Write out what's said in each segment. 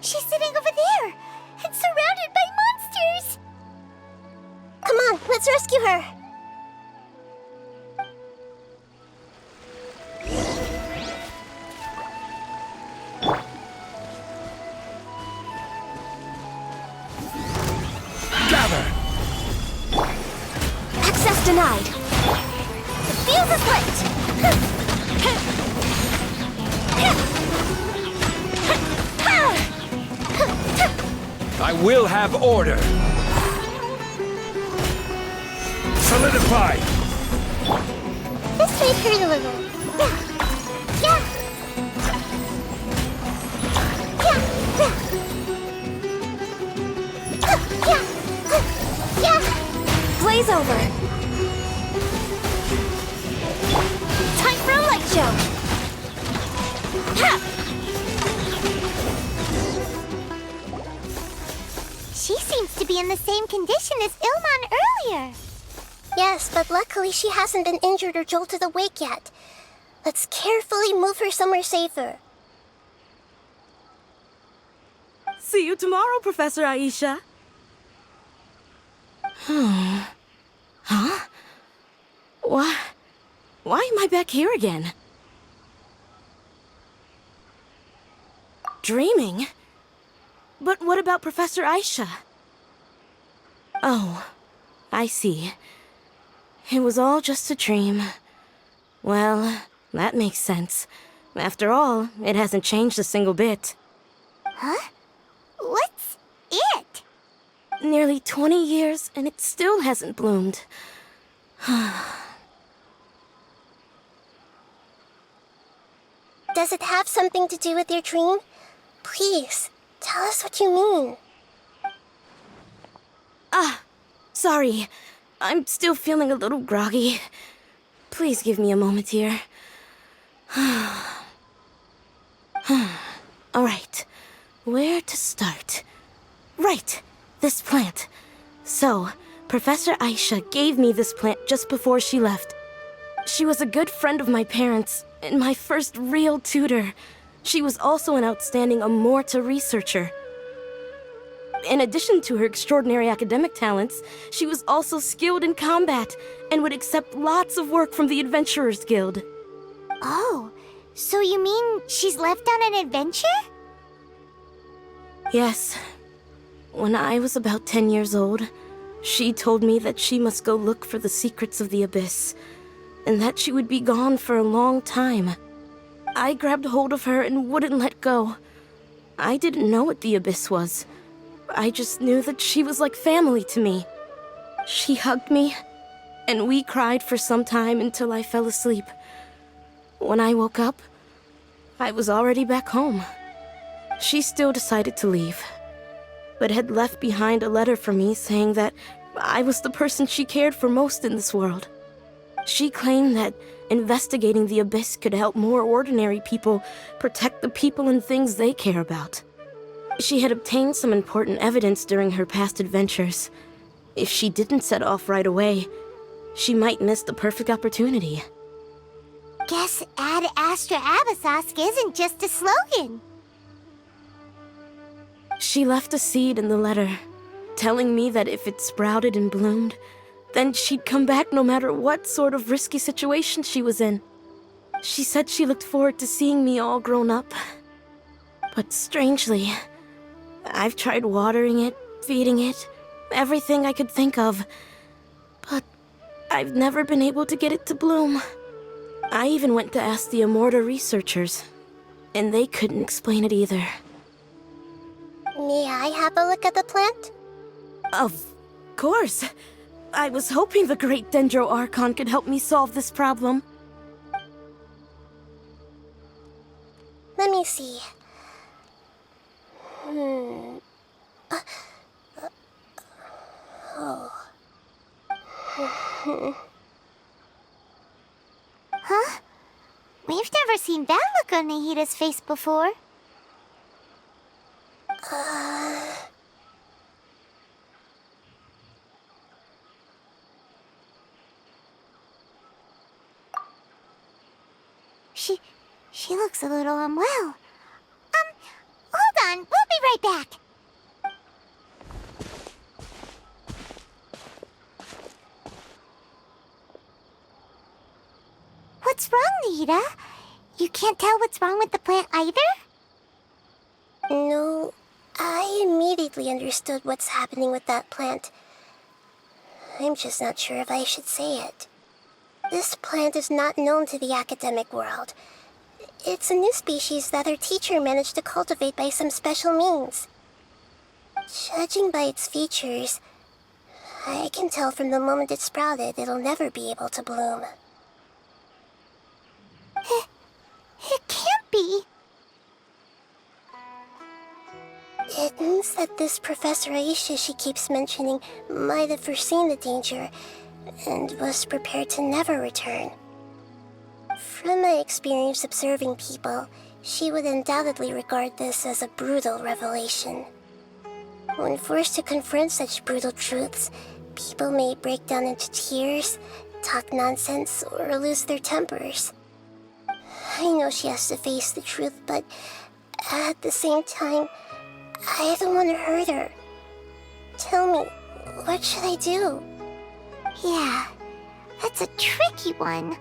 She's sitting over there and surrounded by monsters! Come on, let's rescue her! Gather! Access denied. The fuse is lit! I will have order! Solidify! This might hurt a little. Yeah. Blaze over. Time for a light show. She seems to be in the same condition as Ilman earlier. Yes, but luckily she hasn't been injured or jolted awake yet. Let's carefully move her somewhere safer. See you tomorrow, Professor Aisha. Huh? Why am I back here again? Dreaming? But what about Professor Aisha? Oh, I see. It was all just a dream. Well, that makes sense. After all, it hasn't changed a single bit. Huh? What's it? Nearly 20 years, and it still hasn't bloomed. Does it have something to do with your dream? Please, tell us what you mean. Sorry. I'm still feeling a little groggy. Please give me a moment here. Alright, where to start? Right, this plant. So, Professor Aisha gave me this plant just before she left. She was a good friend of my parents, and my first real tutor. She was also an outstanding Amorta researcher. In addition to her extraordinary academic talents, she was also skilled in combat and would accept lots of work from the Adventurers Guild. Oh, so you mean she's left on an adventure? Yes. When I was about 10 years old, she told me that she must go look for the secrets of the Abyss, and that she would be gone for a long time. I grabbed hold of her and wouldn't let go. I didn't know what the Abyss was. I just knew that she was like family to me. She hugged me, and we cried for some time until I fell asleep. When I woke up, I was already back home. She still decided to leave, but had left behind a letter for me saying that I was the person she cared for most in this world. She claimed that investigating the Abyss could help more ordinary people protect the people and things they care about. She had obtained some important evidence during her past adventures. If she didn't set off right away, she might miss the perfect opportunity. Guess Ad Astra Abyssosque isn't just a slogan. She left a seed in the letter, telling me that if it sprouted and bloomed, then she'd come back no matter what sort of risky situation she was in. She said she looked forward to seeing me all grown up. But strangely, I've tried watering it, feeding it, everything I could think of. But I've never been able to get it to bloom. I even went to ask the Amorta researchers, and they couldn't explain it either. May I have a look at the plant? Of course. I was hoping the great Dendro Archon could help me solve this problem. Let me see. Huh? We've never seen that look on Nahida's face before. She looks a little unwell. Hold on, we'll be right back. What's wrong, Nita? You can't tell what's wrong with the plant either? No, I immediately understood what's happening with that plant. I'm just not sure if I should say it. This plant is not known to the academic world. It's a new species that our teacher managed to cultivate by some special means. Judging by its features, I can tell from the moment it sprouted it'll never be able to bloom. It can't be. It means that this Professor Aisha she keeps mentioning might have foreseen the danger and was prepared to never return. From my experience observing people, she would undoubtedly regard this as a brutal revelation. When forced to confront such brutal truths, people may break down into tears, talk nonsense, or lose their tempers. I know she has to face the truth, but at the same time, I don't want to hurt her. Tell me, what should I do? Yeah, that's a tricky one.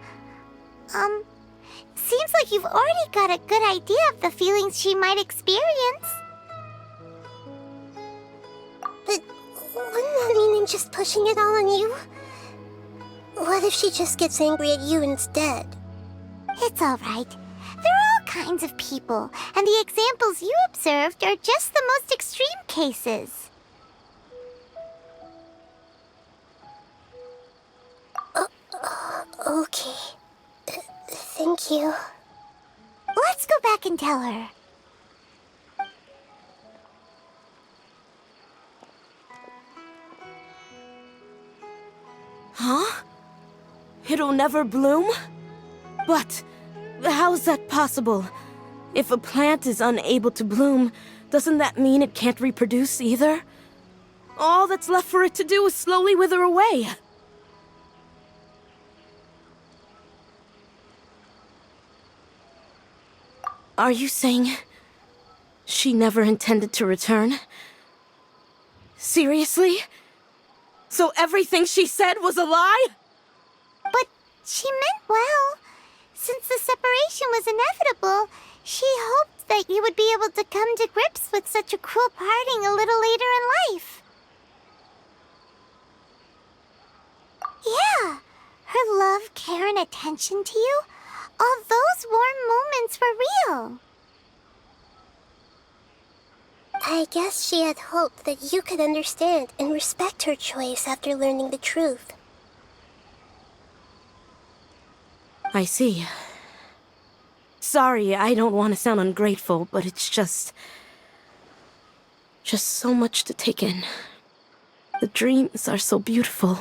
Seems like you've already got a good idea of the feelings she might experience. But wouldn't that mean I'm just pushing it all on you? What if she just gets angry at you instead? It's all right. There are all kinds of people, and the examples you observed are just the most extreme cases. Okay. Thank you. Let's go back and tell her. Huh? It'll never bloom? But how's that possible? If a plant is unable to bloom, doesn't that mean it can't reproduce either? All that's left for it to do is slowly wither away. Are you saying she never intended to return? Seriously? So everything she said was a lie? But she meant well. Since the separation was inevitable, she hoped that you would be able to come to grips with such a cruel parting a little later in life. Yeah, her love, care, and attention to you, all those warm moments were real. I guess she had hoped that you could understand and respect her choice after learning the truth. I see. Sorry, I don't want to sound ungrateful, but it's just so much to take in. The dreams are so beautiful.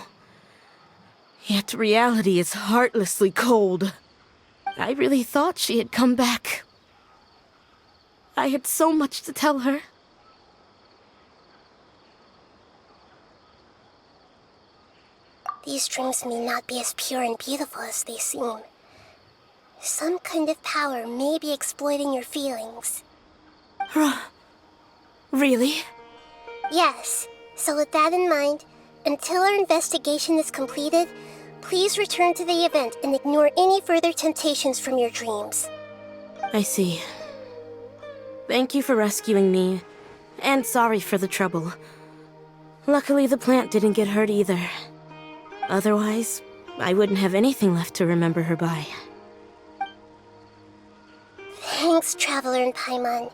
Yet reality is heartlessly cold. I really thought she had come back. I had so much to tell her. These dreams may not be as pure and beautiful as they seem. Some kind of power may be exploiting your feelings. Really? Yes. So with that in mind, until our investigation is completed, please return to the event and ignore any further temptations from your dreams. I see. Thank you for rescuing me, and sorry for the trouble. Luckily, the plant didn't get hurt either. Otherwise, I wouldn't have anything left to remember her by. Thanks, Traveler and Paimon.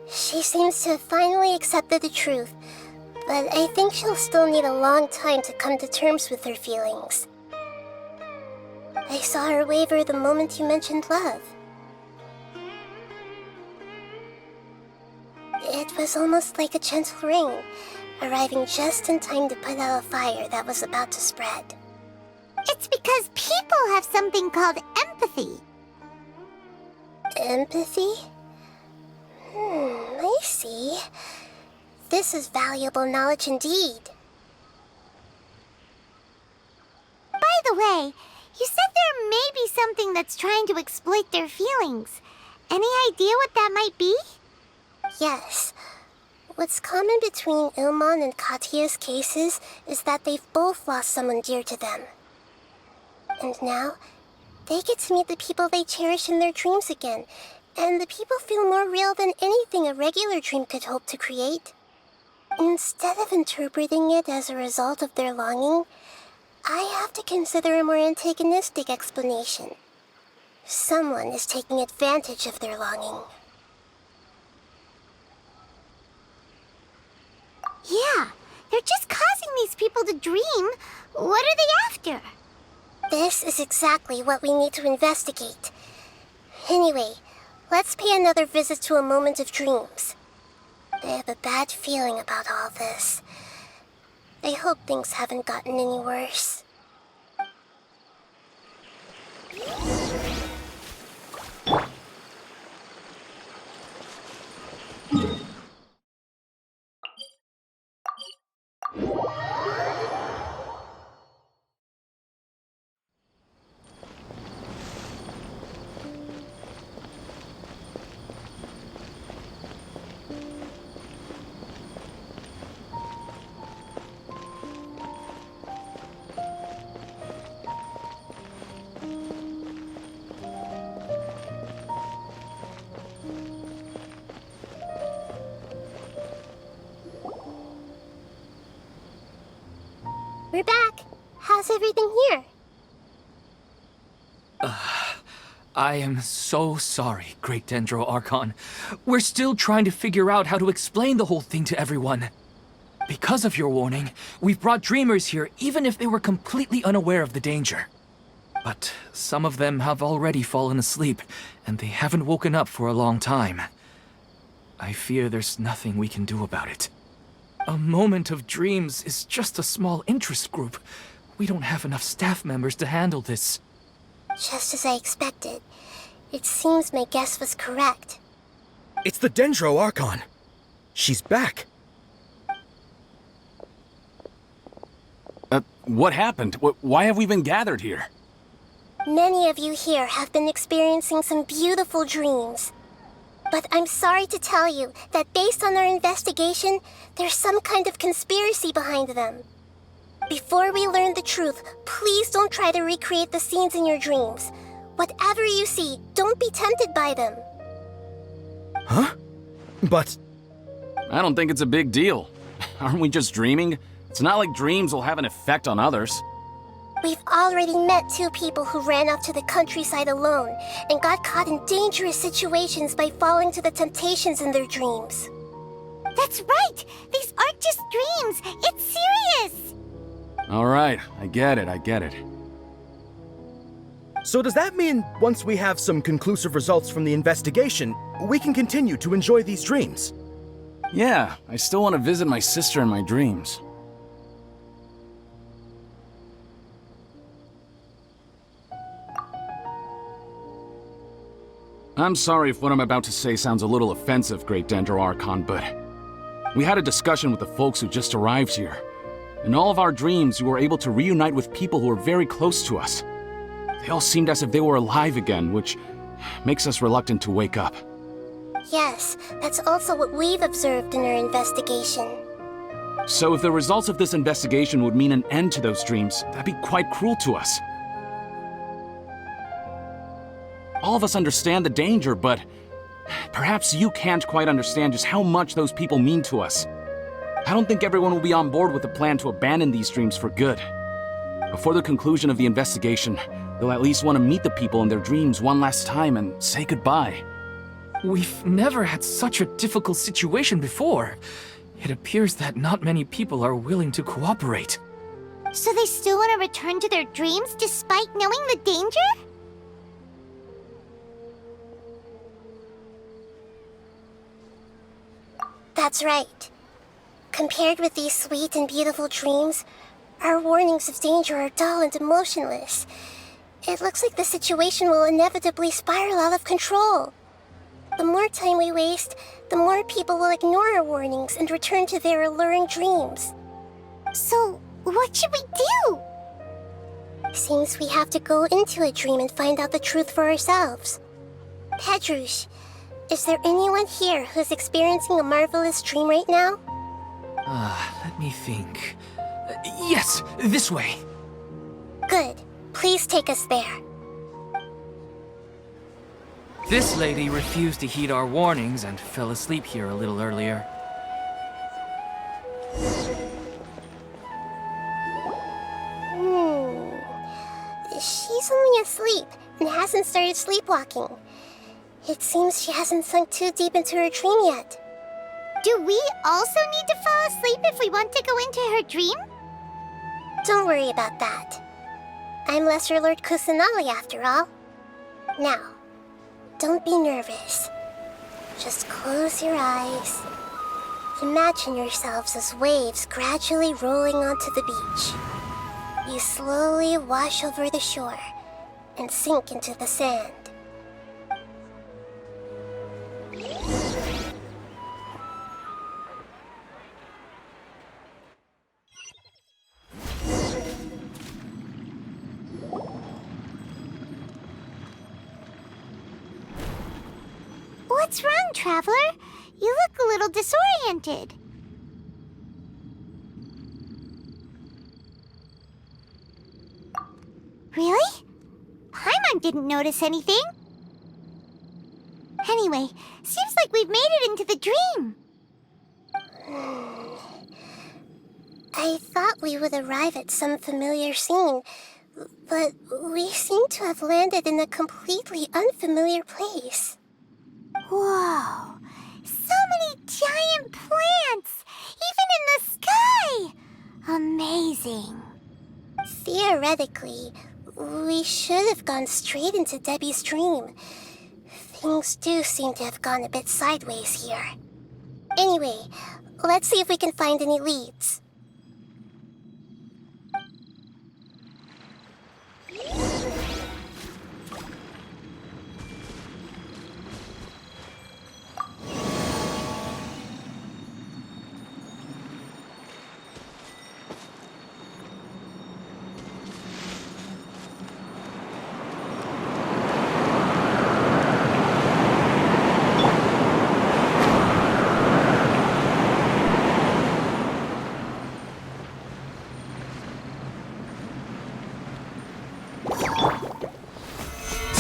She seems to have finally accepted the truth, but I think she'll still need a long time to come to terms with her feelings. I saw her waver the moment you mentioned love. It was almost like a gentle rain, arriving just in time to put out a fire that was about to spread. It's because people have something called empathy. Empathy? I see. This is valuable knowledge indeed. By the way, you said there may be something that's trying to exploit their feelings. Any idea what that might be? Yes. What's common between Ilmon and Katya's cases is that they've both lost someone dear to them. And now, they get to meet the people they cherish in their dreams again, and the people feel more real than anything a regular dream could hope to create. Instead of interpreting it as a result of their longing, I have to consider a more antagonistic explanation. Someone is taking advantage of their longing. Yeah, they're just causing these people to dream. What are they after? This is exactly what we need to investigate. Anyway, let's pay another visit to a moment of dreams. I have a bad feeling about all this. I hope things haven't gotten any worse. We're back. How's everything here? I am so sorry, Great Dendro Archon. We're still trying to figure out how to explain the whole thing to everyone. Because of your warning, we've brought dreamers here even if they were completely unaware of the danger. But some of them have already fallen asleep, and they haven't woken up for a long time. I fear there's nothing we can do about it. A moment of dreams is just a small interest group. We don't have enough staff members to handle this. Just as I expected. It seems my guess was correct. It's the Dendro Archon. She's back. What happened? Why have we been gathered here? Many of you here have been experiencing some beautiful dreams. But I'm sorry to tell you that based on our investigation, there's some kind of conspiracy behind them. Before we learn the truth, please don't try to recreate the scenes in your dreams. Whatever you see, don't be tempted by them. Huh? But... I don't think it's a big deal. Aren't we just dreaming? It's not like dreams will have an effect on others. We've already met two people who ran off to the countryside alone and got caught in dangerous situations by falling to the temptations in their dreams. That's right! These aren't just dreams! It's serious! Alright, I get it. so does that mean once we have some conclusive results from the investigation, we can continue to enjoy these dreams? Yeah, I still want to visit my sister in my dreams. I'm sorry if what I'm about to say sounds a little offensive, Great Dendro Archon, but we had a discussion with the folks who just arrived here. In all of our dreams, we were able to reunite with people who were very close to us. They all seemed as if they were alive again, which makes us reluctant to wake up. Yes, that's also what we've observed in our investigation. So if the results of this investigation would mean an end to those dreams, that'd be quite cruel to us. All of us understand the danger, but perhaps you can't quite understand just how much those people mean to us. I don't think everyone will be on board with the plan to abandon these dreams for good. Before the conclusion of the investigation, they'll at least want to meet the people in their dreams one last time and say goodbye. We've never had such a difficult situation before. It appears that not many people are willing to cooperate. So they still want to return to their dreams despite knowing the danger? That's right. Compared with these sweet and beautiful dreams, our warnings of danger are dull and emotionless. It looks like the situation will inevitably spiral out of control. The more time we waste, the more people will ignore our warnings and return to their alluring dreams. So, what should we do? Seems we have to go into a dream and find out the truth for ourselves. Pedrush, Is there anyone here who's experiencing a marvelous dream right now? Let me think. Yes, this way. Good. Please take us there. This lady refused to heed our warnings and fell asleep here a little earlier. She's only asleep and hasn't started sleepwalking. It seems she hasn't sunk too deep into her dream yet. Do we also need to fall asleep if we want to go into her dream? Don't worry about that. I'm Lesser Lord Kusanali after all. Now, don't be nervous. Just close your eyes. Imagine yourselves as waves gradually rolling onto the beach. You slowly wash over the shore and sink into the sand. What's wrong, Traveler? You look a little disoriented. Really? Paimon didn't notice anything. Anyway, seems like we've made it into the dream. I thought we would arrive at some familiar scene, but we seem to have landed in a completely unfamiliar place. Whoa! So many giant plants! Even in the sky! Amazing. Theoretically, we should have gone straight into Debbie's dream. Things do seem to have gone a bit sideways here. Anyway, let's see if we can find any leads.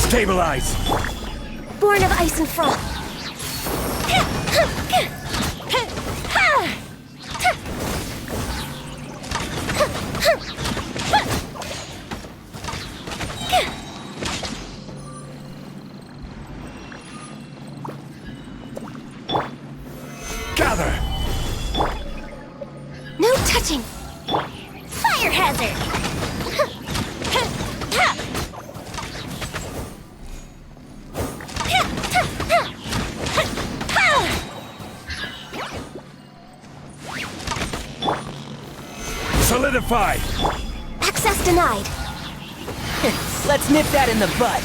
Stabilize! Born of ice and frost. Gather! No touching! Fire hazard! Solidify! Access denied. Let's nip that in the bud.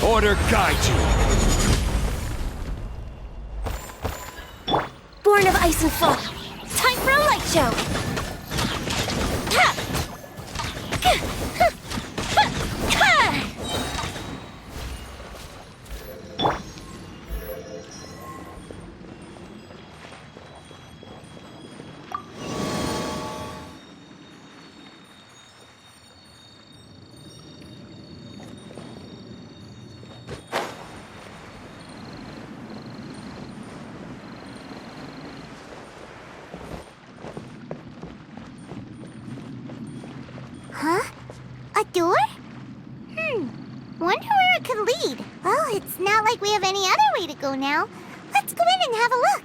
Order guide you! Born of ice and frost. Time for a light show. Huh? A door? Wonder where it could lead. Well, it's not like we have any other way to go now. Let's go in and have a look.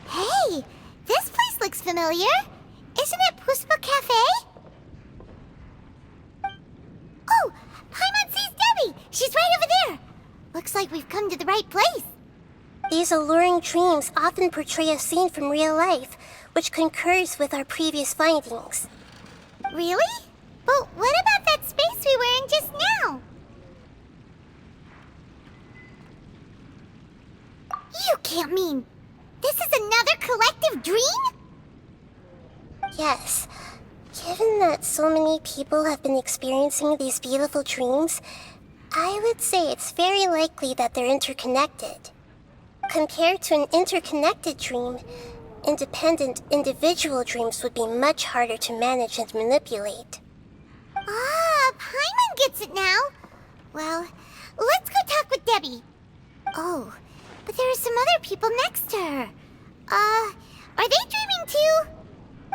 Hey, this place looks familiar. Isn't it Puspa Cafe? Oh, Paimon sees Debbie. She's right over there. Looks like we've come to the right place. These alluring dreams often portray a scene from real life, which concurs with our previous findings. Really? But what about that space we were in just now? You can't mean this is another collective dream? Yes. Given that so many people have been experiencing these beautiful dreams, I would say it's very likely that they're interconnected. Compared to an interconnected dream, independent individual dreams would be much harder to manage and manipulate. Ah, Paimon gets it now. Well, let's go talk with Debbie. Oh, but there are some other people next to her. Are they dreaming too?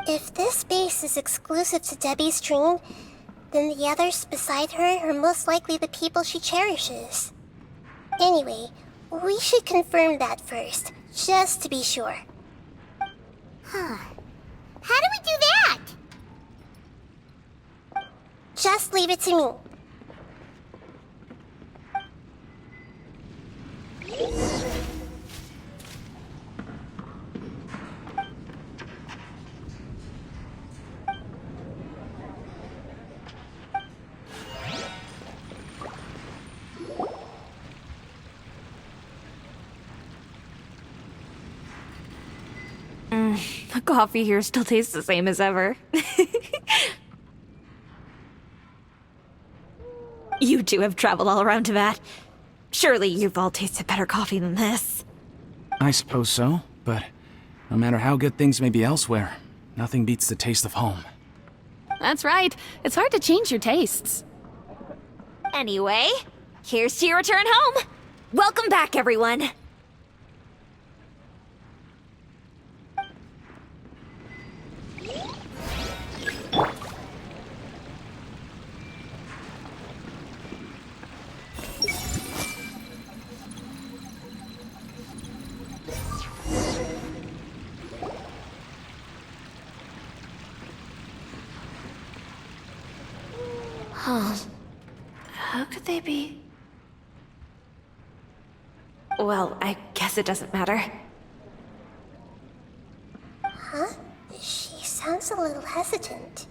If this space is exclusive to Debbie's dream, then the others beside her are most likely the people she cherishes. Anyway, we should confirm that first, just to be sure. Huh. How do we do that? Just leave it to me. The coffee here still tastes the same as ever. You two have traveled all around Tibet. Surely you've all tasted better coffee than this. I suppose so, but no matter how good things may be elsewhere, nothing beats the taste of home. That's right. It's hard to change your tastes. Anyway, here's to your return home. Welcome back, everyone. How could they be? Well, I guess it doesn't matter. She sounds a little hesitant.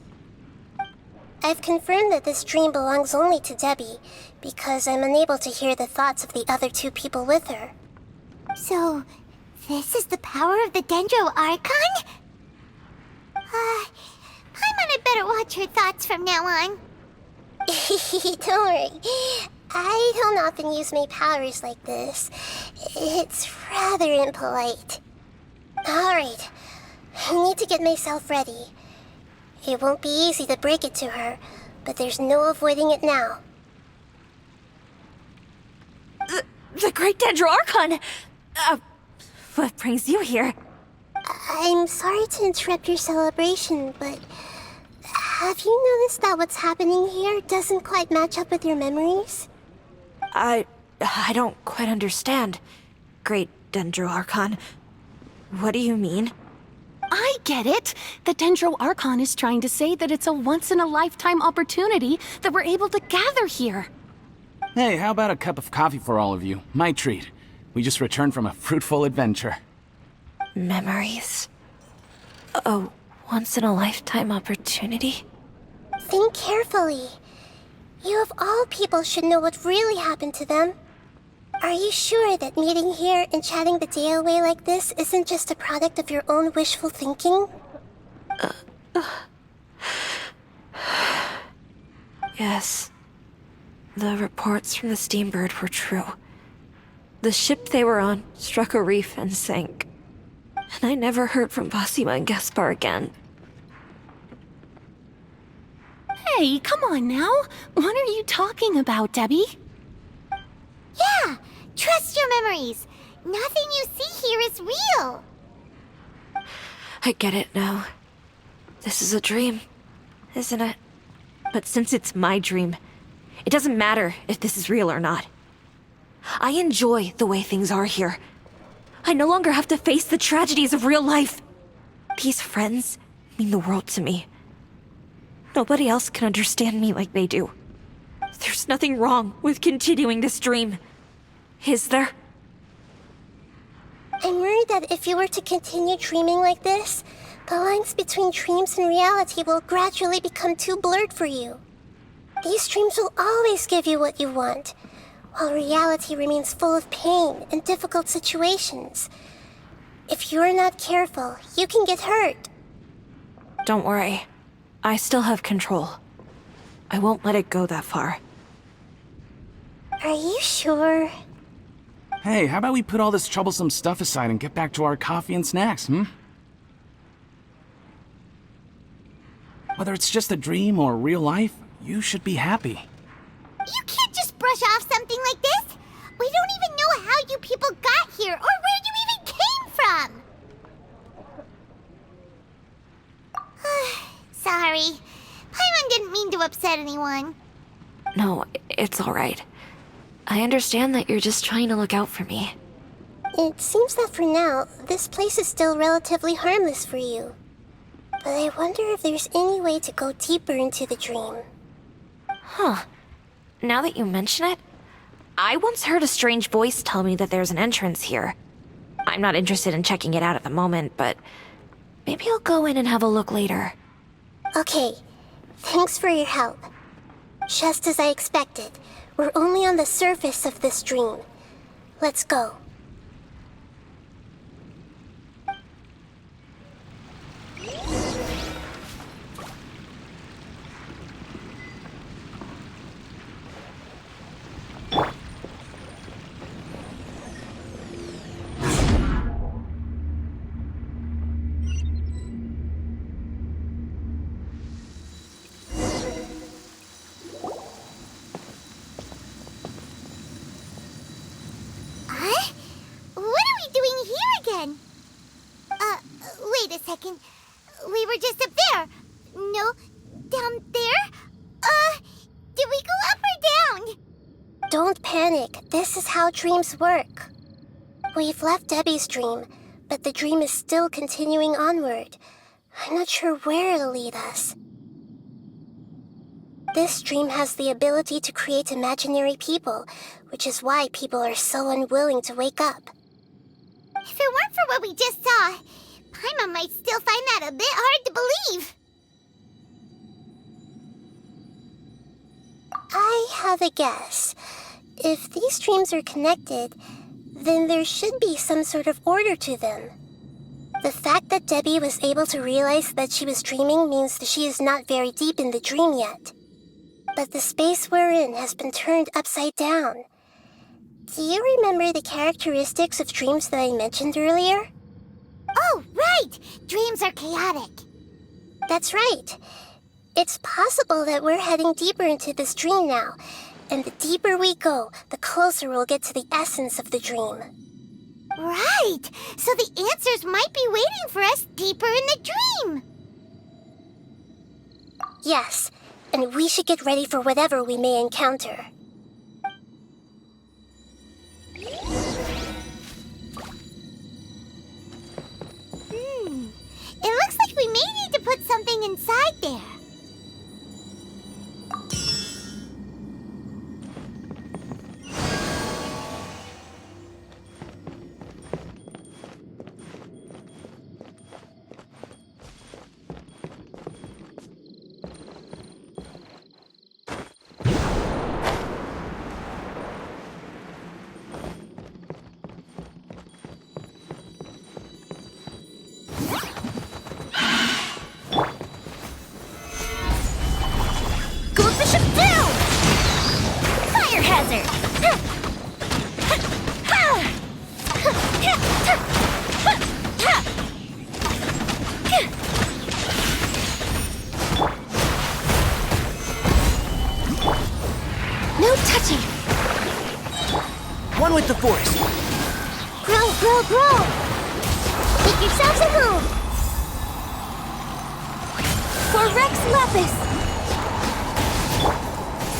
I've confirmed that this dream belongs only to Debbie, because I'm unable to hear the thoughts of the other two people with her. So, this is the power of the Dendro Archon? Paimon had better watch her thoughts from now on. Don't worry. I don't often use my powers like this. It's rather impolite. Alright, I need to get myself ready. It won't be easy to break it to her, but there's no avoiding it now. The Great Dendro Archon! What brings you here? I'm sorry to interrupt your celebration, but have you noticed that what's happening here doesn't quite match up with your memories? I don't quite understand. Great Dendro Archon. What do you mean? I get it. The Dendro Archon is trying to say that it's a once-in-a-lifetime opportunity that we're able to gather here. Hey, how about a cup of coffee for all of you? My treat. We just returned from a fruitful adventure. Memories. A once-in-a-lifetime opportunity? Think carefully. You of all people should know what really happened to them. Are you sure that meeting here and chatting the day away like this isn't just a product of your own wishful thinking? Yes. The reports from the Steambird were true. The ship they were on struck a reef and sank. And I never heard from Basima and Gaspar again. Hey, come on now. What are you talking about, Debbie? Yeah, trust your memories. Nothing you see here is real. I get it now. This is a dream, isn't it? But since it's my dream, it doesn't matter if this is real or not. I enjoy the way things are here. I no longer have to face the tragedies of real life. These friends mean the world to me. Nobody else can understand me like they do. There's nothing wrong with continuing this dream. Is there? I'm worried that if you were to continue dreaming like this, The lines between dreams and reality will gradually become too blurred for you. These dreams will always give you what you want, while reality remains full of pain and difficult situations. If you're not careful, you can get hurt. Don't worry. I still have control. I won't let it go that far. Are you sure? Hey, how about we put all this troublesome stuff aside and get back to our coffee and snacks, hmm? Whether it's just a dream or real life, you should be happy. You can't just brush off something like this. We don't even know how you people got here or where you even came from. Sorry. Paimon didn't mean to upset anyone. No, it's all right. I understand that you're just trying to look out for me. It seems that for now, this place is still relatively harmless for you. But I wonder if there's any way to go deeper into the dream. Huh. Now that you mention it, I once heard a strange voice tell me that there's an entrance here. I'm not interested in checking it out at the moment, but maybe I'll go in and have a look later. Okay, thanks for your help. Just as I expected, we're only on the surface of this dream. Let's go. Huh? What are we doing here again? Wait a second. We were just up there. No, down there? Did we go up or down? Don't panic. This is how dreams work. We've left Debbie's dream, but the dream is still continuing onward. I'm not sure where it'll lead us. This dream has the ability to create imaginary people, which is why people are so unwilling to wake up. If it weren't for what we just saw, Paimon might still find that a bit hard to believe. I have a guess. If these dreams are connected, then there should be some sort of order to them. The fact that Debbie was able to realize that she was dreaming means that she is not very deep in the dream yet. But the space we're in has been turned upside down. Do you remember the characteristics of dreams that I mentioned earlier? Oh, right! Dreams are chaotic. That's right. It's possible that we're heading deeper into this dream now, and the deeper we go, the closer we'll get to the essence of the dream. Right! So the answers might be waiting for us deeper in the dream! Yes, and we should get ready for whatever we may encounter. It looks like we may need to put something inside there. No touching! One with the force. Grow, grow, grow! Make yourselves at home! For Rex Lapis!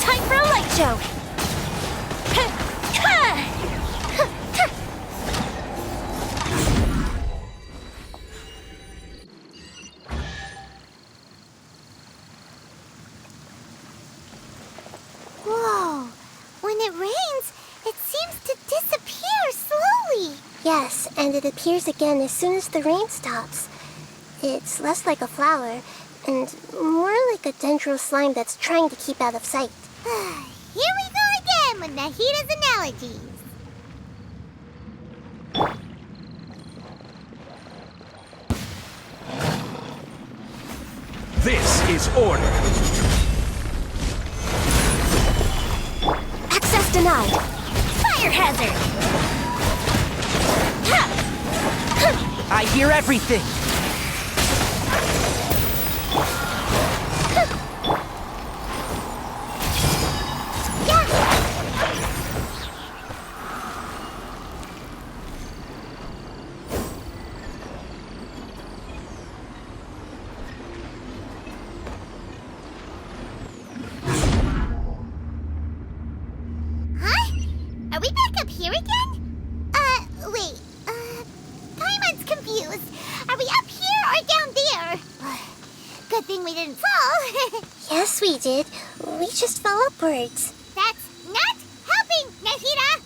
Time for a light show! Whoa! When it rains, it seems to disappear slowly. Yes, and it appears again as soon as the rain stops. It's less like a flower, and more like a dendro slime that's trying to keep out of sight. Here we go again with Nahita's analogies. This is order. Access denied. Fire hazard! I hear everything. Are we back up here again? Wait, Paimon's confused. Are we up here or down there? Good thing we didn't fall. Yes, we did. We just fell upwards. That's not helping, Nahita!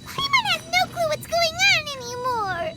Paimon has no clue what's going on anymore.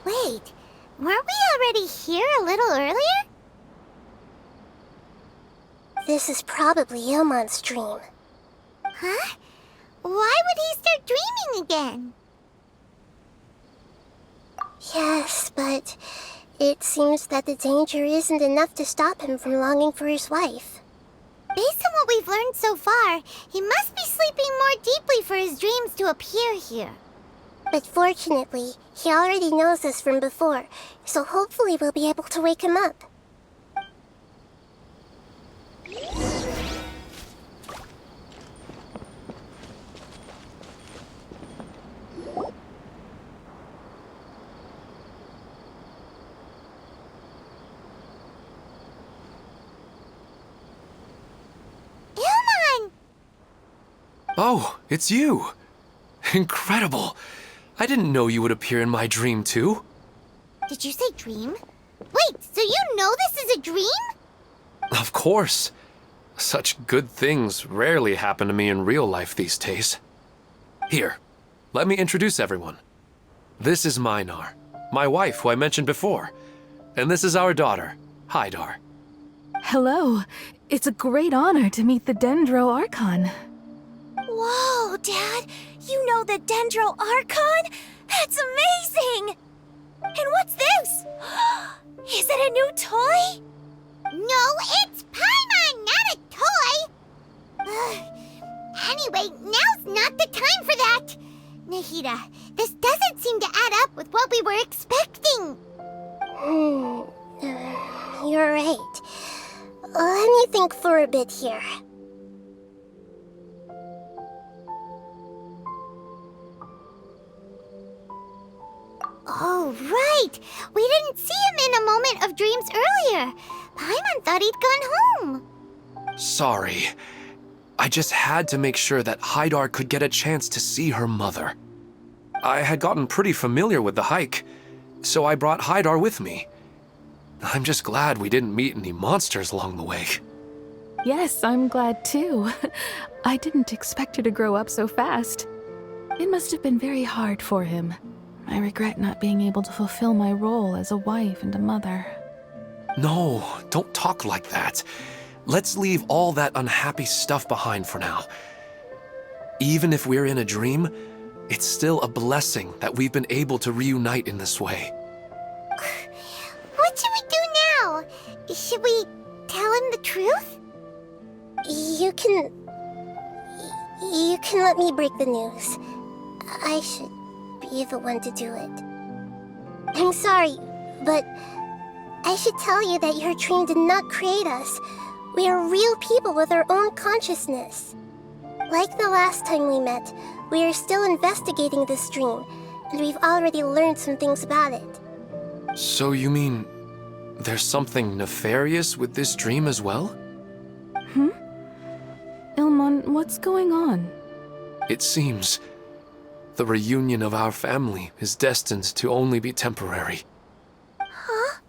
Wait, weren't we already here a little earlier? This is probably Ilmon's dream. Huh? Why would he start dreaming again? Yes, but it seems that the danger isn't enough to stop him from longing for his wife. Based on what we've learned so far, he must be sleeping more deeply for his dreams to appear here. But fortunately, he already knows this from before, so hopefully we'll be able to wake him up. Ilmon! Oh, it's you! Incredible! I didn't know you would appear in my dream, too. Did you say dream? Wait, so you know this is a dream? Of course. Such good things rarely happen to me in real life these days. Here, let me introduce everyone. This is Minar, my wife who I mentioned before. And this is our daughter, Hydar. Hello. It's a great honor to meet the Dendro Archon. Whoa, Dad! You know the Dendro Archon? That's amazing! And what's this? Is it a new toy? No, it's Paimon, not a toy! Anyway, now's not the time for that! Nahita, this doesn't seem to add up with what we were expecting. You're right. Let me think for a bit here. Oh, right! We didn't see him in a moment of dreams earlier. Paimon thought he'd gone home. Sorry. I just had to make sure that Hydar could get a chance to see her mother. I had gotten pretty familiar with the hike, so I brought Hydar with me. I'm just glad we didn't meet any monsters along the way. Yes, I'm glad too. I didn't expect her to grow up so fast. It must have been very hard for him. I regret not being able to fulfill my role as a wife and a mother. No, don't talk like that. Let's leave all that unhappy stuff behind for now. Even if we're in a dream, It's still a blessing that we've been able to reunite in this way. What should we do now? Should we tell him the truth? You can let me break the news. I should be the one to do it. I'm sorry, but I should tell you that your dream did not create us. We are real people with our own consciousness. Like the last time we met, we are still investigating this dream, and we've already learned some things about it. So you mean there's something nefarious with this dream as well? Ilmon, what's going on? It seems the reunion of our family is destined to only be temporary. Huh?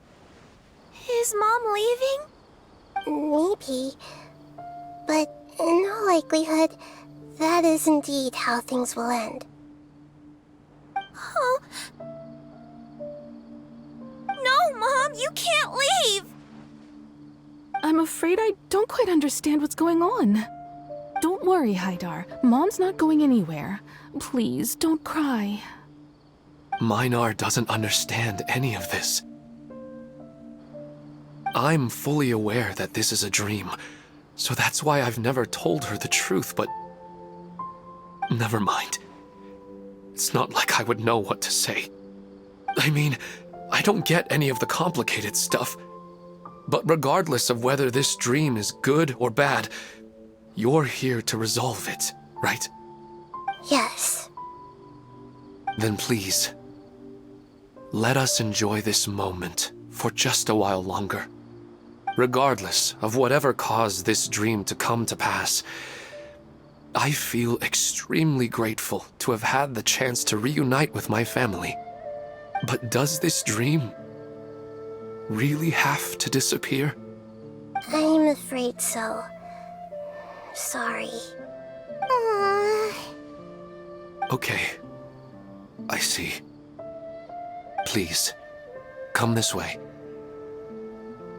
Is Mom leaving? Maybe. But in all likelihood, that is indeed how things will end. Oh. No, Mom, you can't leave! I'm afraid I don't quite understand what's going on. Don't worry, Haidar. Mom's not going anywhere. Please, don't cry. Minar doesn't understand any of this. I'm fully aware that this is a dream, so that's why I've never told her the truth, but... Never mind. It's not like I would know what to say. I mean, I don't get any of the complicated stuff. But regardless of whether this dream is good or bad, you're here to resolve it, right? Yes. Then please, let us enjoy this moment for just a while longer. Regardless of whatever caused this dream to come to pass, I feel extremely grateful to have had the chance to reunite with my family. But does this dream really have to disappear? I'm afraid so. Sorry. Okay, I see. Please, come this way.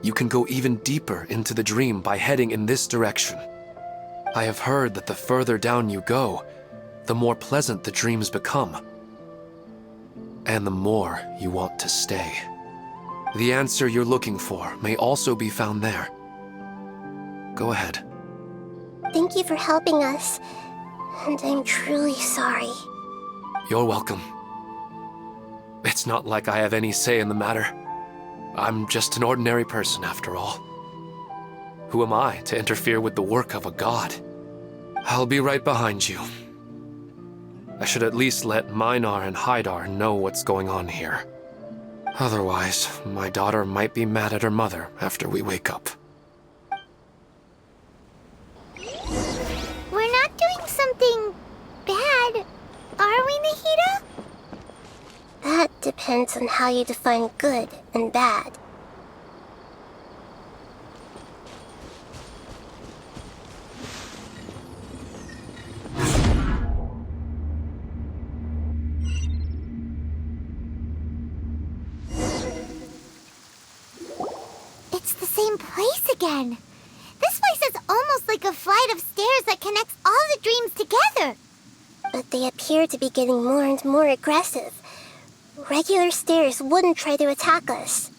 You can go even deeper into the dream by heading in this direction. I have heard that the further down you go, the more pleasant the dreams become. And the more you want to stay. The answer you're looking for may also be found there. Go ahead. Thank you for helping us, and I'm truly sorry. You're welcome. It's not like I have any say in the matter. I'm just an ordinary person, after all. Who am I to interfere with the work of a god? I'll be right behind you. I should at least let Minar and Haidar know what's going on here. Otherwise, my daughter might be mad at her mother after we wake up. We're not doing something bad, are we, Nahida? That depends on how you define good and bad. It's the same place again. This place is almost like a flight of stairs that connects all the dreams together. But they appear to be getting more and more aggressive. Regular stairs wouldn't try to attack us.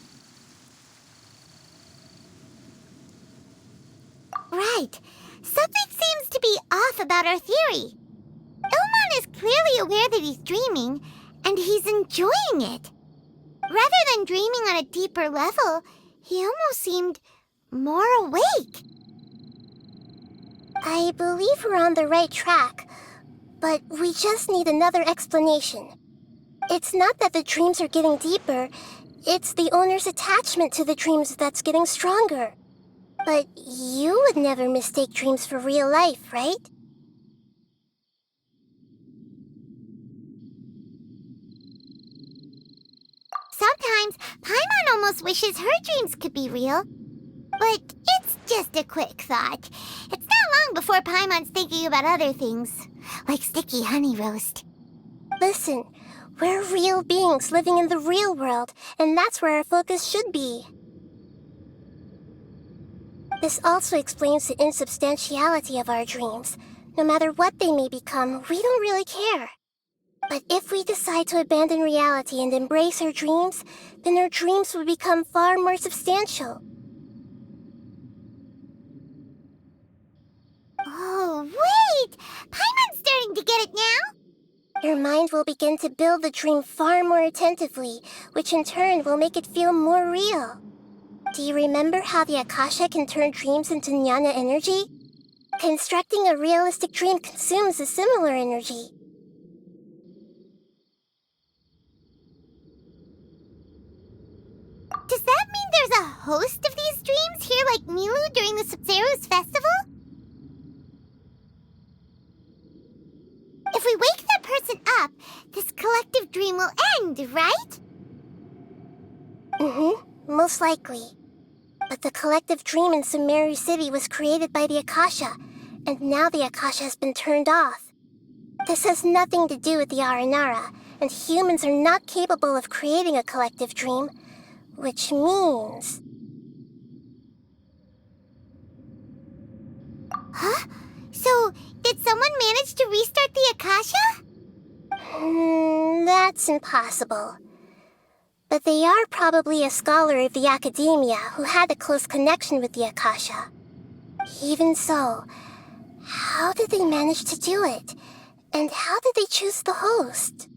Right. Something seems to be off about our theory. Ilmon is clearly aware that he's dreaming, and he's enjoying it. Rather than dreaming on a deeper level, he almost seemed more awake. I believe we're on the right track, but we just need another explanation. It's not that the dreams are getting deeper, it's the owner's attachment to the dreams that's getting stronger. But you would never mistake dreams for real life, right? Sometimes, Paimon almost wishes her dreams could be real. But it's just a quick thought. It's not long before Paimon's thinking about other things, like sticky honey roast. Listen, we're real beings living in the real world, and that's where our focus should be. This also explains the insubstantiality of our dreams. No matter what they may become, we don't really care. But if we decide to abandon reality and embrace our dreams, then our dreams will become far more substantial. Oh, wait! Paimon's starting to get it now! Your mind will begin to build the dream far more attentively, which in turn will make it feel more real. Do you remember how the Akasha can turn dreams into jnana energy? Constructing a realistic dream consumes a similar energy. Does that mean there's a host of these dreams here like Milu during the Sub-Zero's festival? If we wake that person up, this collective dream will end, right? Most likely. But the collective dream in Sumeru City was created by the Akasha, and now the Akasha has been turned off. This has nothing to do with the Aranara, and humans are not capable of creating a collective dream, which means... Huh? So, did someone manage to restart the Akasha? That's impossible. But they are probably a scholar of the academia who had a close connection with the Akasha. Even so, how did they manage to do it? And how did they choose the host?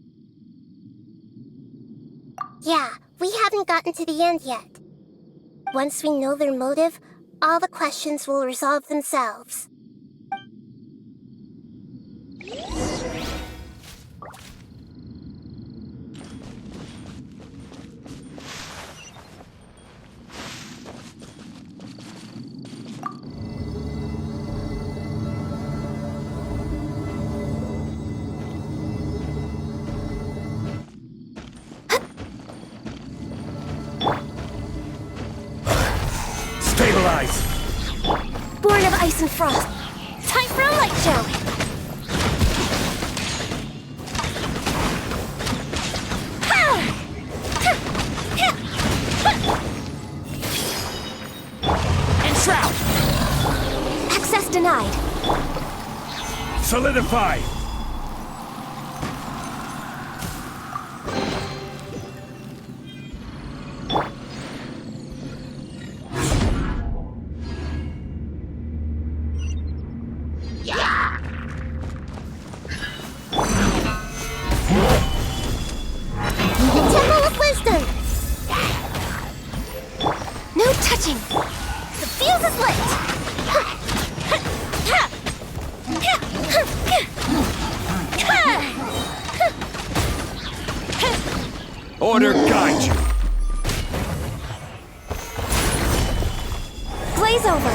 Yeah, we haven't gotten to the end yet. Once we know their motive, all the questions will resolve themselves. Stabilize! Born of ice and frost. Time for a light show. Enshroud! Access denied. Solidify! Temple of Wisdom! No touching. The fuse is lit. Order guide you! Blaze over.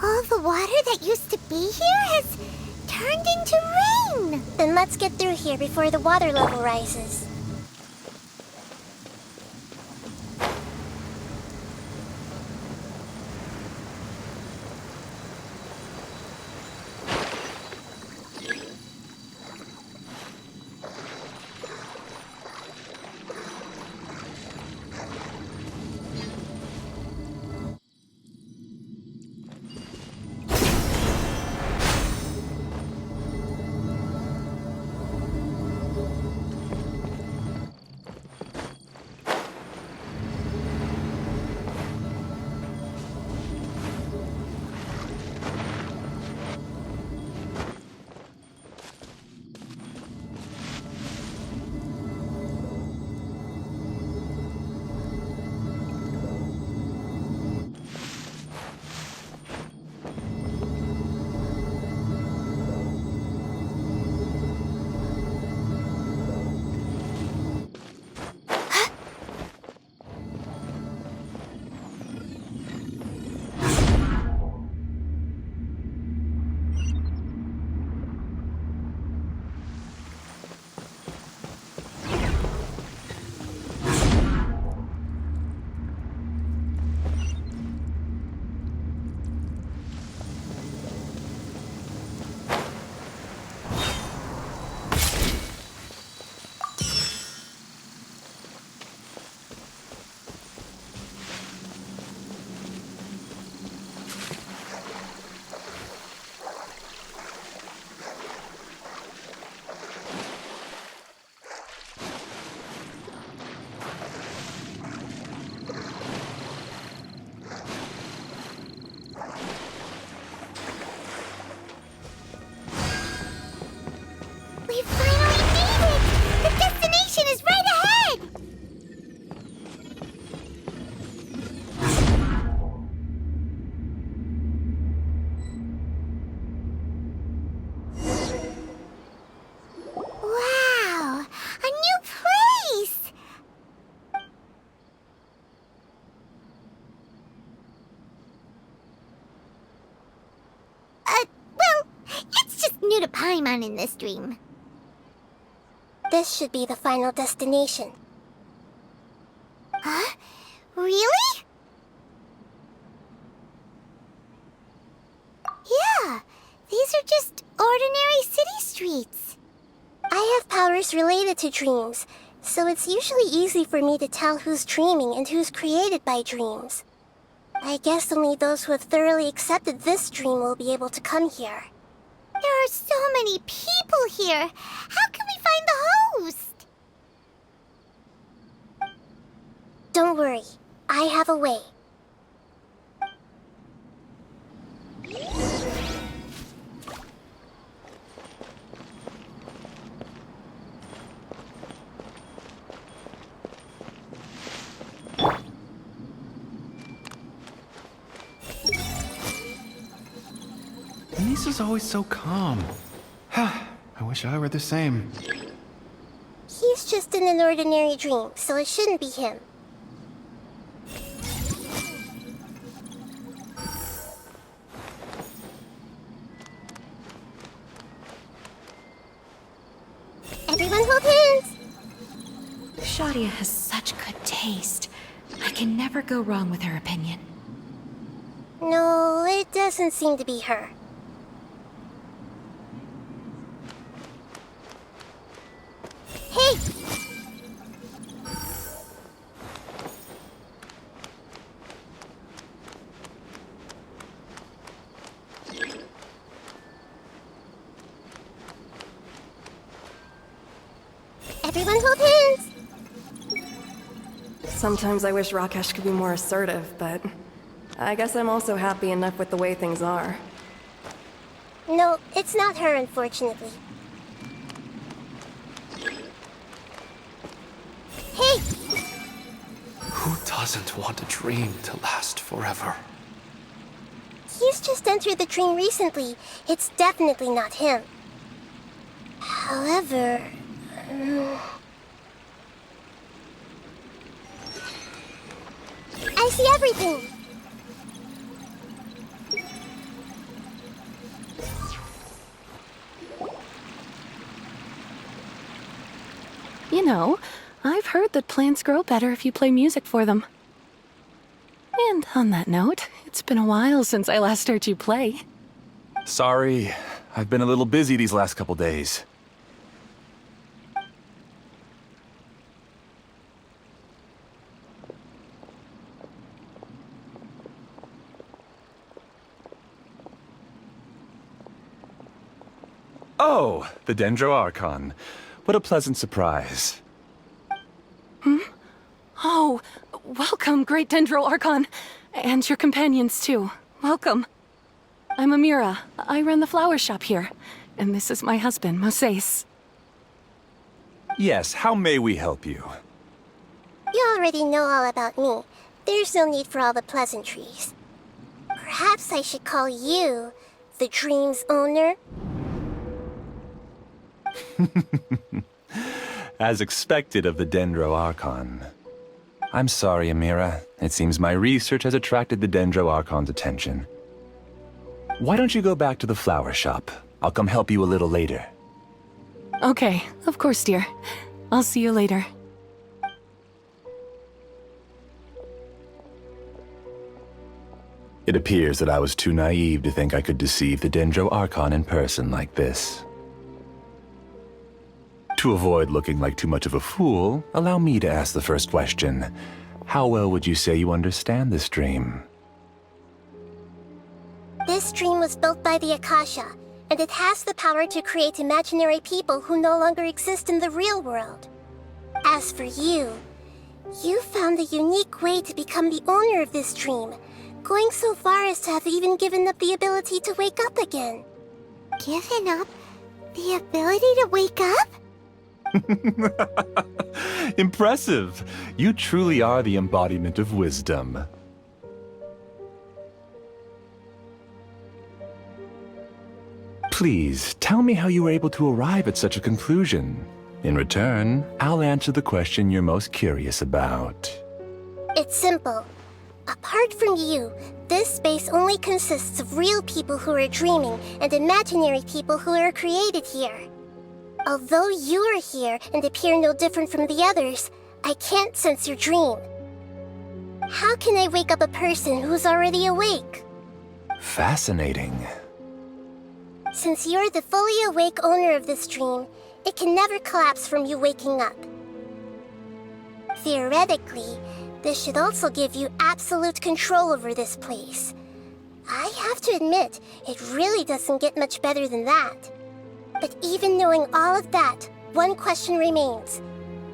All the water that used to be here has turned into rain! Then let's get through here before the water level rises. Paimon in this dream. This should be the final destination. Huh? Really? Yeah, these are just ordinary city streets. I have powers related to dreams, so it's usually easy for me to tell who's dreaming and who's created by dreams. I guess only those who have thoroughly accepted this dream will be able to come here. There are so many people here. How can we find the host? Don't worry, I have a way. Lisa's always so calm. I wish I were the same. He's just in an ordinary dream, so it shouldn't be him. Everyone hold hands! Shadia has such good taste. I can never go wrong with her opinion. No, it doesn't seem to be her. Hey! Everyone hold hands! Sometimes I wish Rakesh could be more assertive, but I guess I'm also happy enough with the way things are. No, it's not her, unfortunately. Hey! Who doesn't want a dream to last forever? He's just entered the dream recently. It's definitely not him. However... I see everything! You know, I've heard that plants grow better if you play music for them. And on that note, it's been a while since I last heard you play. Sorry, I've been a little busy these last couple days. Oh, the Dendro Archon. What a pleasant surprise. Oh, welcome, Great Dendro Archon. And your companions, too. Welcome. I'm Amira. I run the flower shop here. And this is my husband, Moses. Yes, how may we help you? You already know all about me. There's no need for all the pleasantries. Perhaps I should call you the dream's owner? As expected of the Dendro Archon. I'm sorry, Amira. It seems my research has attracted the Dendro Archon's attention. Why don't you go back to the flower shop? I'll come help you a little later. Okay, of course, dear. I'll see you later. It appears that I was too naive to think I could deceive the Dendro Archon in person like this. To avoid looking like too much of a fool, allow me to ask the first question. How well would you say you understand this dream? This dream was built by the Akasha, and it has the power to create imaginary people who no longer exist in the real world. As for you, you found a unique way to become the owner of this dream, going so far as to have even given up the ability to wake up again. Given up the ability to wake up? Impressive! You truly are the embodiment of wisdom. Please, tell me how you were able to arrive at such a conclusion. In return, I'll answer the question you're most curious about. It's simple. Apart from you, this space only consists of real people who are dreaming and imaginary people who are created here. Although you are here and appear no different from the others, I can't sense your dream. How can I wake up a person who's already awake? Fascinating. Since you're the fully awake owner of this dream, it can never collapse from you waking up. Theoretically, this should also give you absolute control over this place. I have to admit, it really doesn't get much better than that. But even knowing all of that, one question remains.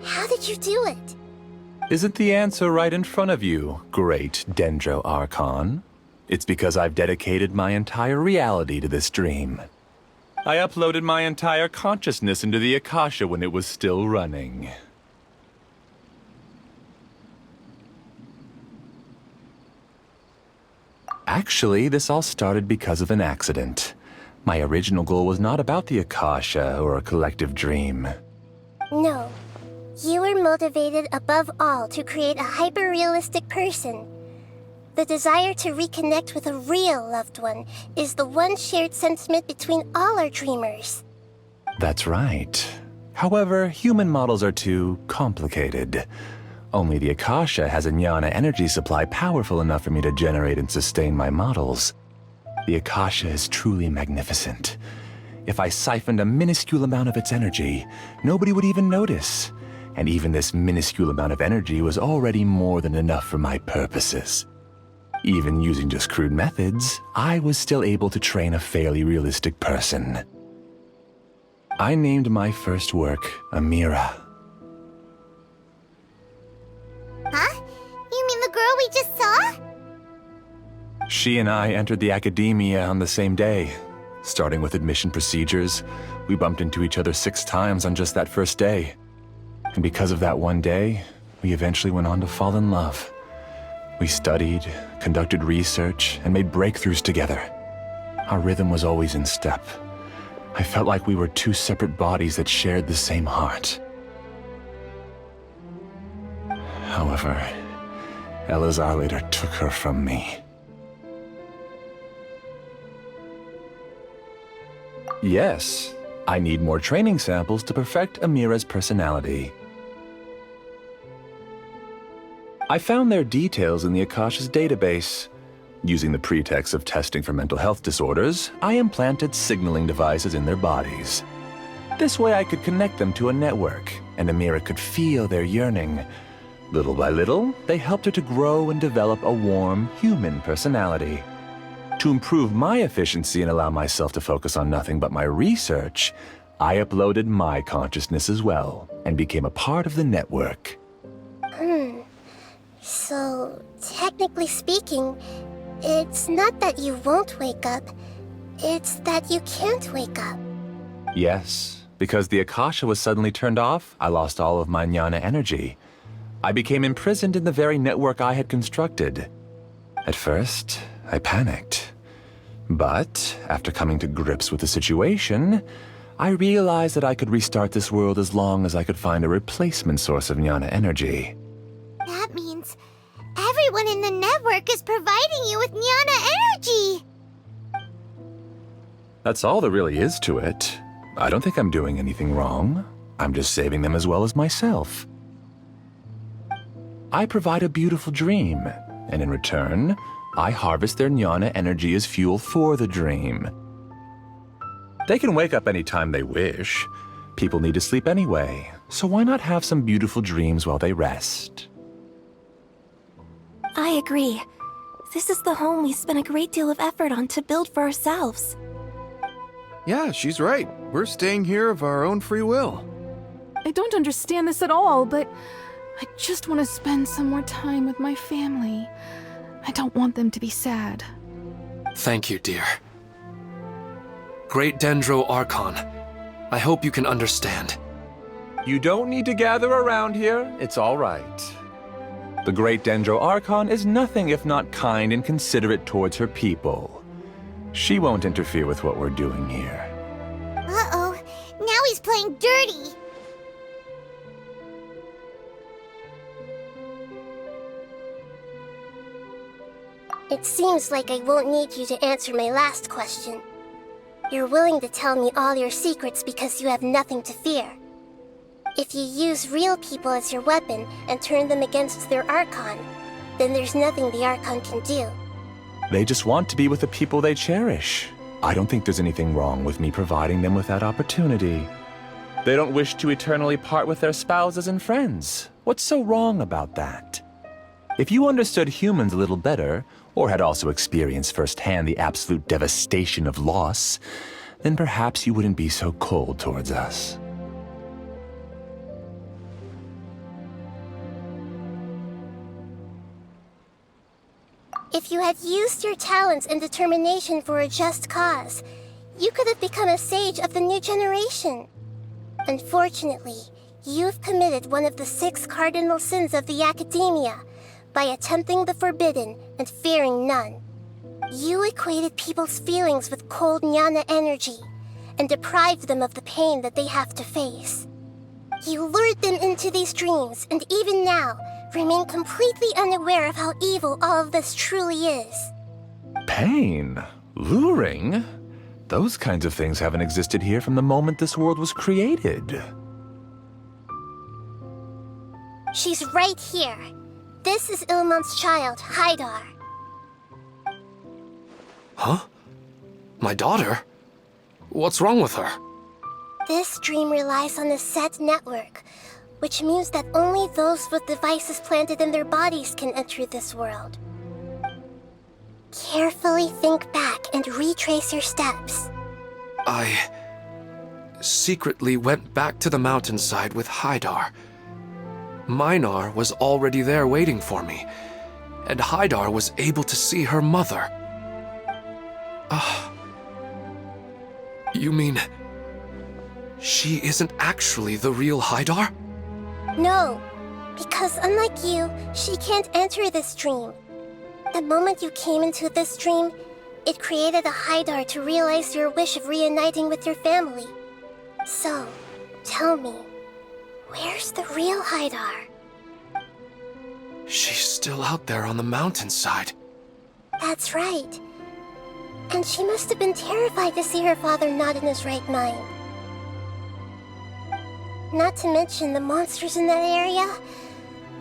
How did you do it? Isn't the answer right in front of you, great Dendro Archon? It's because I've dedicated my entire reality to this dream. I uploaded my entire consciousness into the Akasha when it was still running. Actually, this all started because of an accident. My original goal was not about the Akasha or a collective dream. No. You were motivated above all to create a hyper-realistic person. The desire to reconnect with a real loved one is the one shared sentiment between all our dreamers. That's right. However, human models are too complicated. Only the Akasha has a jnana energy supply powerful enough for me to generate and sustain my models. The Akasha is truly magnificent. If I siphoned a minuscule amount of its energy, nobody would even notice. And even this minuscule amount of energy was already more than enough for my purposes. Even using just crude methods, I was still able to train a fairly realistic person. I named my first work Amira. Huh? You mean the girl we just saw? She and I entered the academia on the same day. Starting with admission procedures, we bumped into each other 6 times on just that first day. And because of that one day, we eventually went on to fall in love. We studied, conducted research, and made breakthroughs together. Our rhythm was always in step. I felt like we were 2 separate bodies that shared the same heart. However, Elazar later took her from me. Yes, I need more training samples to perfect Amira's personality. I found their details in the Akasha's database. Using the pretext of testing for mental health disorders, I implanted signaling devices in their bodies. This way I could connect them to a network, and Amira could feel their yearning. Little by little, they helped her to grow and develop a warm, human personality. To improve my efficiency and allow myself to focus on nothing but my research, I uploaded my consciousness as well, and became a part of the network. So, technically speaking, it's not that you won't wake up, it's that you can't wake up. Yes, because the Akasha was suddenly turned off, I lost all of my jnana energy. I became imprisoned in the very network I had constructed. At first, I panicked. But, after coming to grips with the situation, I realized that I could restart this world as long as I could find a replacement source of jnana energy. That means everyone in the network is providing you with jnana energy! That's all there really is to it. I don't think I'm doing anything wrong. I'm just saving them as well as myself. I provide a beautiful dream, and in return, I harvest their jnana energy as fuel for the dream. They can wake up anytime they wish. People need to sleep anyway, so why not have some beautiful dreams while they rest? I agree. This is the home we spent a great deal of effort on to build for ourselves. Yeah, she's right. We're staying here of our own free will. I don't understand this at all, but I just want to spend some more time with my family. I don't want them to be sad. Thank you, dear. Great Dendro Archon, I hope you can understand. You don't need to gather around here. It's all right. The great Dendro Archon is nothing if not kind and considerate towards her people. She won't interfere with what we're doing here. Uh-oh, now he's playing dirty! It seems like I won't need you to answer my last question. You're willing to tell me all your secrets because you have nothing to fear. If you use real people as your weapon and turn them against their Archon, then there's nothing the Archon can do. They just want to be with the people they cherish. I don't think there's anything wrong with me providing them with that opportunity. They don't wish to eternally part with their spouses and friends. What's so wrong about that? If you understood humans a little better, or had also experienced firsthand the absolute devastation of loss, then perhaps you wouldn't be so cold towards us. If you had used your talents and determination for a just cause, you could have become a sage of the new generation. Unfortunately, you've committed one of the 6 cardinal sins of the Academia by attempting the forbidden and fearing none. You equated people's feelings with cold jnana energy and deprived them of the pain that they have to face. You lured them into these dreams, and even now, remain completely unaware of how evil all of this truly is. Pain? Luring? Those kinds of things haven't existed here from the moment this world was created. She's right here. This is Ilmon's child, Haidar. Huh? My daughter? What's wrong with her? This dream relies on a set network, which means that only those with devices planted in their bodies can enter this world. Carefully think back and retrace your steps. I secretly went back to the mountainside with Haidar. Minar was already there waiting for me, and Haidar was able to see her mother. You mean she isn't actually the real Haidar? No, because unlike you, she can't enter this dream. The moment you came into this dream, it created a Haidar to realize your wish of reuniting with your family. So, tell me, where's the real Haidar? She's still out there on the mountainside. That's right. And she must have been terrified to see her father not in his right mind. Not to mention the monsters in that area.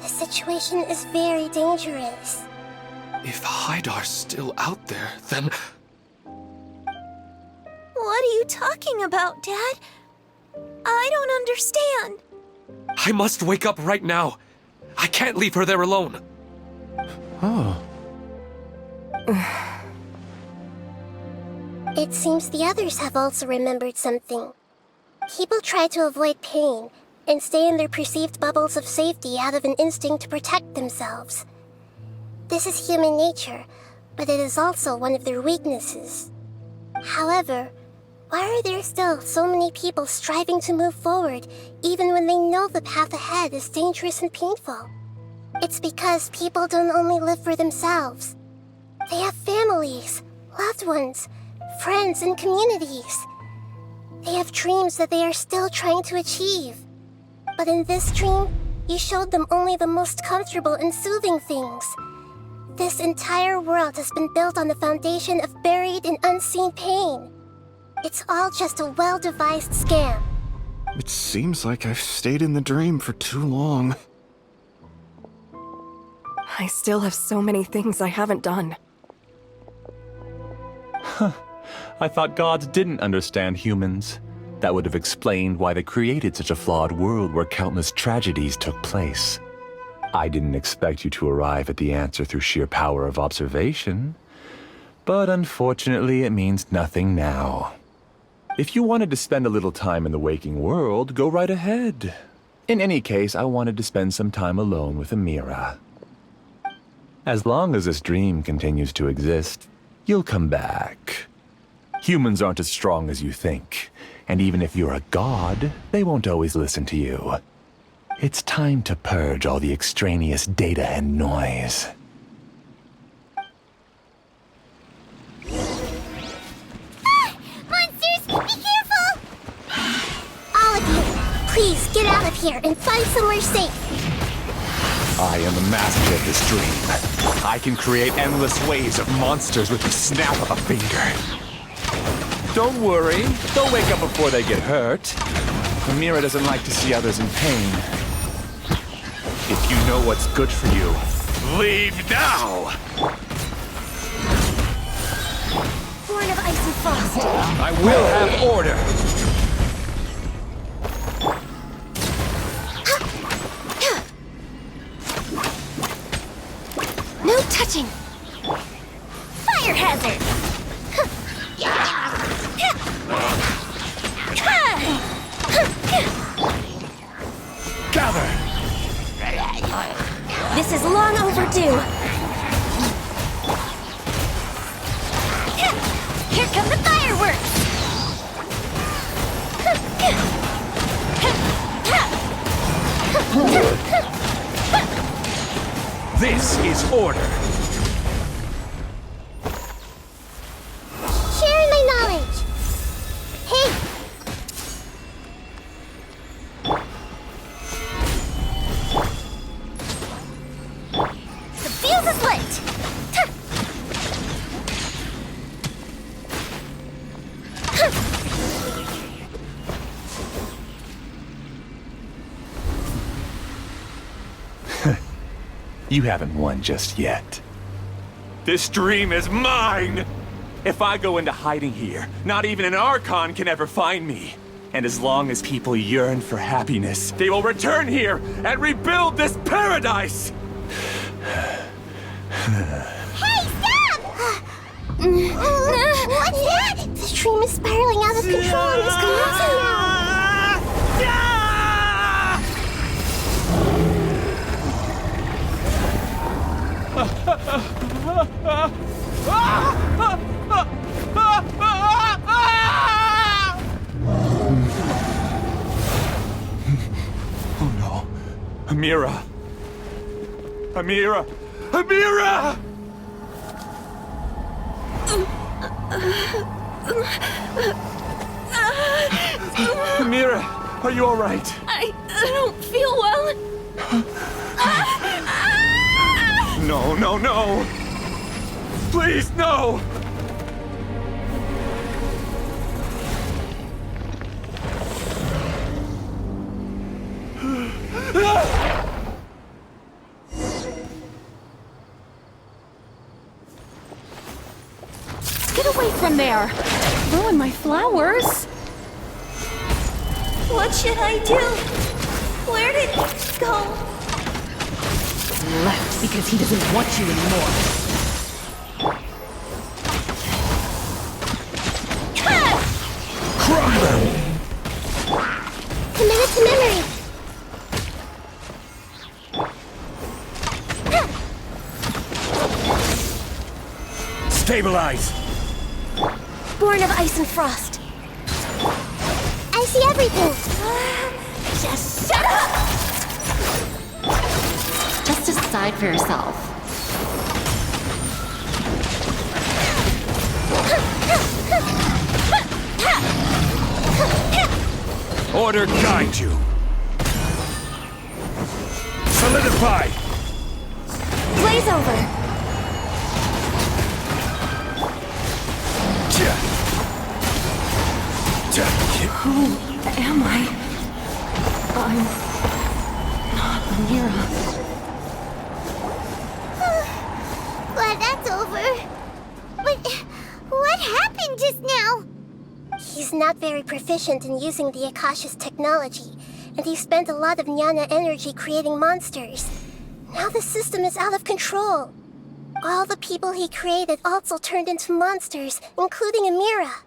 The situation is very dangerous. If Haidar's still out there, then... What are you talking about, Dad? I don't understand. I must wake up right now. I can't leave her there alone. Oh. It seems the others have also remembered something. People try to avoid pain and stay in their perceived bubbles of safety out of an instinct to protect themselves. This is human nature, but it is also one of their weaknesses. However, why are there still so many people striving to move forward even when they know the path ahead is dangerous and painful? It's because people don't only live for themselves. They have families, loved ones, friends, and communities. They have dreams that they are still trying to achieve. But in this dream, you showed them only the most comfortable and soothing things. This entire world has been built on the foundation of buried and unseen pain. It's all just a well-devised scam. It seems like I've stayed in the dream for too long. I still have so many things I haven't done. I thought gods didn't understand humans. That would have explained why they created such a flawed world where countless tragedies took place. I didn't expect you to arrive at the answer through sheer power of observation. But unfortunately, it means nothing now. If you wanted to spend a little time in the waking world, go right ahead. In any case, I wanted to spend some time alone with Amira. As long as this dream continues to exist, you'll come back. Humans aren't as strong as you think, and even if you're a god, they won't always listen to you. It's time to purge all the extraneous data and noise. Monsters, be careful! All of you, please get out of here and find somewhere safe. I am the master of this dream. I can create endless waves of monsters with the snap of a finger. Don't worry, they'll wake up before they get hurt. Amira doesn't like to see others in pain. If you know what's good for you, leave now! Born of ice and frost. I will have order! No touching! Fire hazard! Gather! This is long overdue! Here come the fireworks! This is order! Sharing my knowledge. Hey, The fuse is lit! You haven't won just yet. This dream is mine! If I go into hiding here, not even an Archon can ever find me. And as long as people yearn for happiness, they will return here and rebuild this paradise! Hey, stop! What's that? this dream is spiraling out of control and is collapsing now. Oh no. Amira! Amira! Amira! Amira, are you alright? I don't feel well. No, no, no! Please, no! Get away from there! Ruin my flowers! What should I do? Where did he go? Left because he doesn't want you anymore. Committed to memory. Stabilize! Born of ice and frost. I see everything. Just shut up! Just decide for yourself. Order guide you. Solidify! Blaze over. Who am I? I'm not Amira. Glad that's over. But what happened just now? He's not very proficient in using the Akasha's technology, and he spent a lot of Jnana energy creating monsters. Now the system is out of control. All the people he created also turned into monsters, including Amira.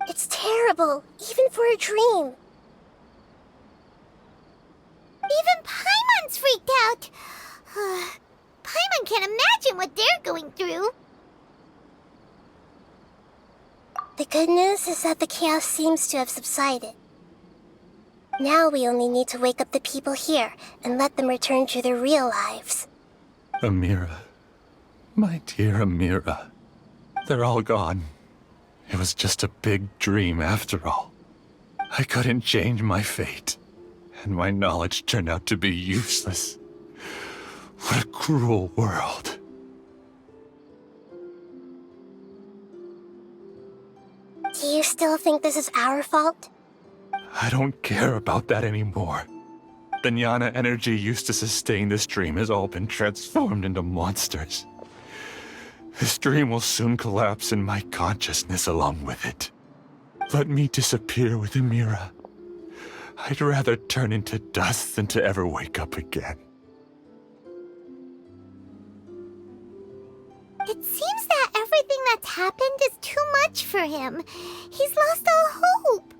It's terrible, even for a dream. Even Paimon's freaked out. Paimon can't imagine what they're going through. The good news is that the chaos seems to have subsided. Now we only need to wake up the people here and let them return to their real lives. Amira. My dear Amira. They're all gone. It was just a big dream after all. I couldn't change my fate. and my knowledge turned out to be useless. What a cruel world. Do you still think this is our fault? I don't care about that anymore. The jnana energy used to sustain this dream has all been transformed into monsters. This dream will soon collapse and my consciousness along with it. Let me disappear with Amira. I'd rather turn into dust than to ever wake up again. It seems that everything that's happened is too much for him. He's lost all hope.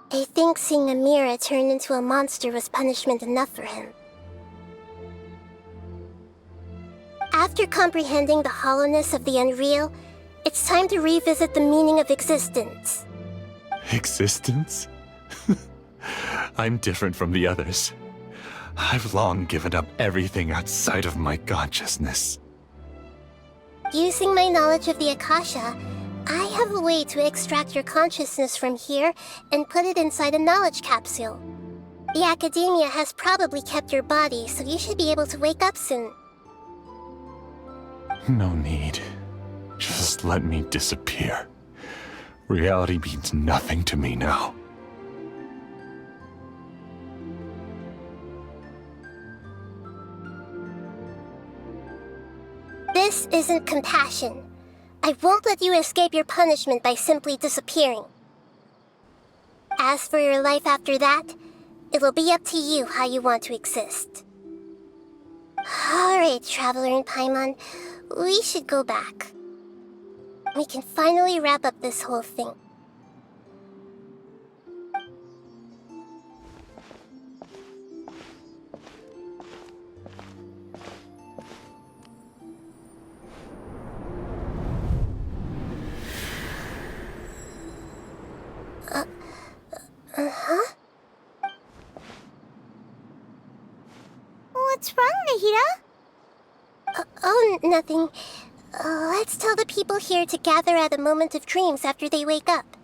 I think seeing Amira turn into a monster was punishment enough for him. After comprehending the hollowness of the unreal, it's time to revisit the meaning of existence. Existence? I'm different from the others. I've long given up everything outside of my consciousness. Using my knowledge of the Akasha, I have a way to extract your consciousness from here and put it inside a knowledge capsule. The Academia has probably kept your body, so you should be able to wake up soon. No need. Just let me disappear. Reality means nothing to me now. This isn't compassion. I won't let you escape your punishment by simply disappearing. As for your life after that, it'll be up to you how you want to exist. Alright, Traveler and Paimon, we should go back. We can finally wrap up this whole thing. What's wrong, Nahida? Oh, nothing. Let's tell the people here to gather at a moment of dreams after they wake up.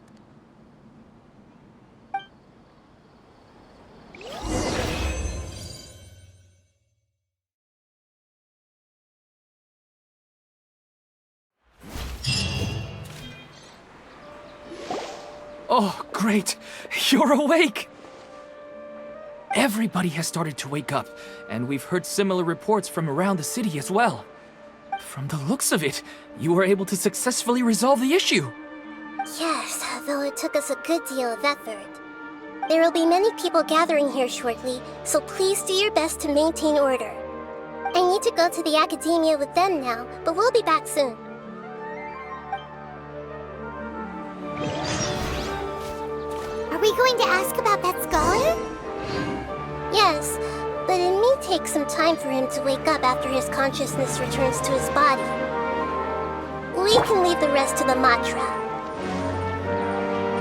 Oh, great! You're awake! Everybody has started to wake up, and we've heard similar reports from around the city as well. From the looks of it, you were able to successfully resolve the issue. Yes, though it took us a good deal of effort. There will be many people gathering here shortly, so please do your best to maintain order. I need to go to the Academia with them now, but we'll be back soon. Are we going to ask about that scholar? Yes, but it may take some time for him to wake up after his consciousness returns to his body. We can leave the rest to the Matra.